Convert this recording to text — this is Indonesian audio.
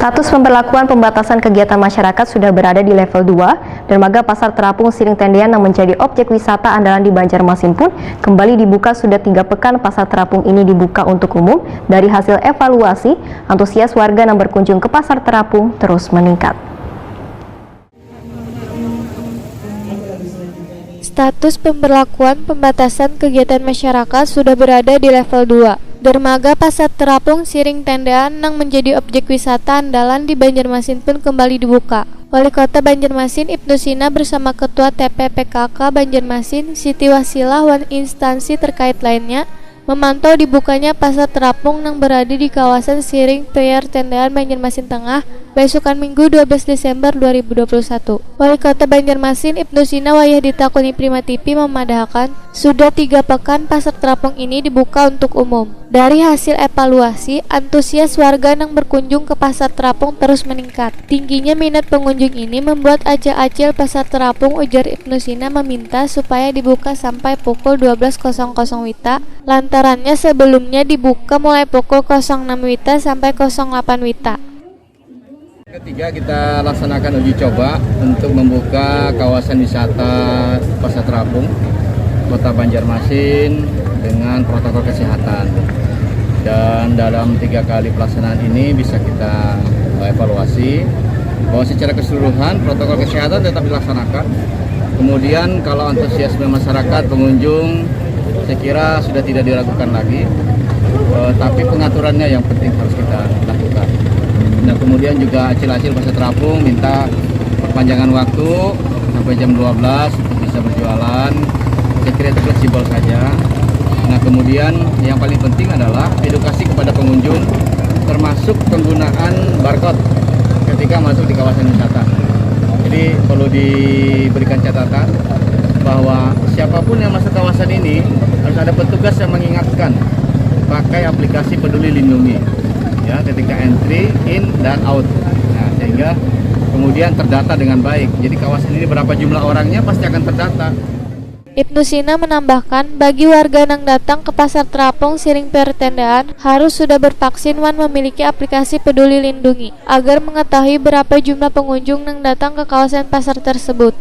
Status pemberlakuan pembatasan kegiatan masyarakat sudah berada di level 2, dermaga Pasar Terapung Siring Tendean yang menjadi objek wisata andalan di Banjarmasin pun kembali dibuka. Sudah 3 pekan Pasar Terapung ini dibuka untuk umum. Dari hasil evaluasi, antusias warga yang berkunjung ke Pasar Terapung terus meningkat. Status pemberlakuan pembatasan kegiatan masyarakat sudah berada di level 2. Dermaga Pasar Terapung Siring Tendean yang menjadi objek wisata andalan di Banjarmasin pun kembali dibuka. Wali Kota Banjarmasin Ibnu Sina bersama Ketua TPPKK Banjarmasin Siti Wasilah dan instansi terkait lainnya memantau dibukanya Pasar Terapung yang berada di kawasan Siring Tendean Banjarmasin Tengah besokan Minggu 12 Desember 2021. Wali Kota Banjarmasin Ibnu Sina wayah ditakuni Prima TV memadahkan sudah 3 pekan Pasar Terapung ini dibuka untuk umum. Dari hasil evaluasi, antusias warga yang berkunjung ke Pasar Terapung terus meningkat. Tingginya minat pengunjung ini membuat acil-acil Pasar Terapung, ujar Ibnu Sina, meminta supaya dibuka sampai pukul 12.00 WITA, lantarannya sebelumnya dibuka mulai pukul 06 WITA sampai 08 WITA. Ketiga, kita laksanakan uji coba untuk membuka kawasan wisata Pasar Terapung Kota Banjarmasin dengan protokol kesehatan. Dan dalam 3 kali pelaksanaan ini bisa kita evaluasi bahwa secara keseluruhan protokol kesehatan tetap dilaksanakan. Kemudian kalau antusiasme masyarakat pengunjung saya kira sudah tidak diragukan lagi, tapi pengaturannya yang penting harus kita lakukan. Nah, kemudian juga acil-acil Pasar Terapung minta perpanjangan waktu sampai jam 12 untuk bisa berjualan. Saya kira itu fleksibel saja. Nah, kemudian yang paling penting adalah edukasi kepada pengunjung, termasuk penggunaan barcode ketika masuk di kawasan wisata. Jadi perlu diberikan catatan bahwa siapapun yang masuk kawasan ini harus ada petugas yang mengingatkan pakai aplikasi Peduli Lindungi, ya, ketika entry, in, dan out. Nah, sehingga kemudian terdata dengan baik. Jadi kawasan ini berapa jumlah orangnya pasti akan terdata. Ibnu Sina menambahkan, bagi warga yang datang ke Pasar Terapung Siring Tendean harus sudah bervaksin dan memiliki aplikasi Peduli Lindungi agar mengetahui berapa jumlah pengunjung yang datang ke kawasan pasar tersebut.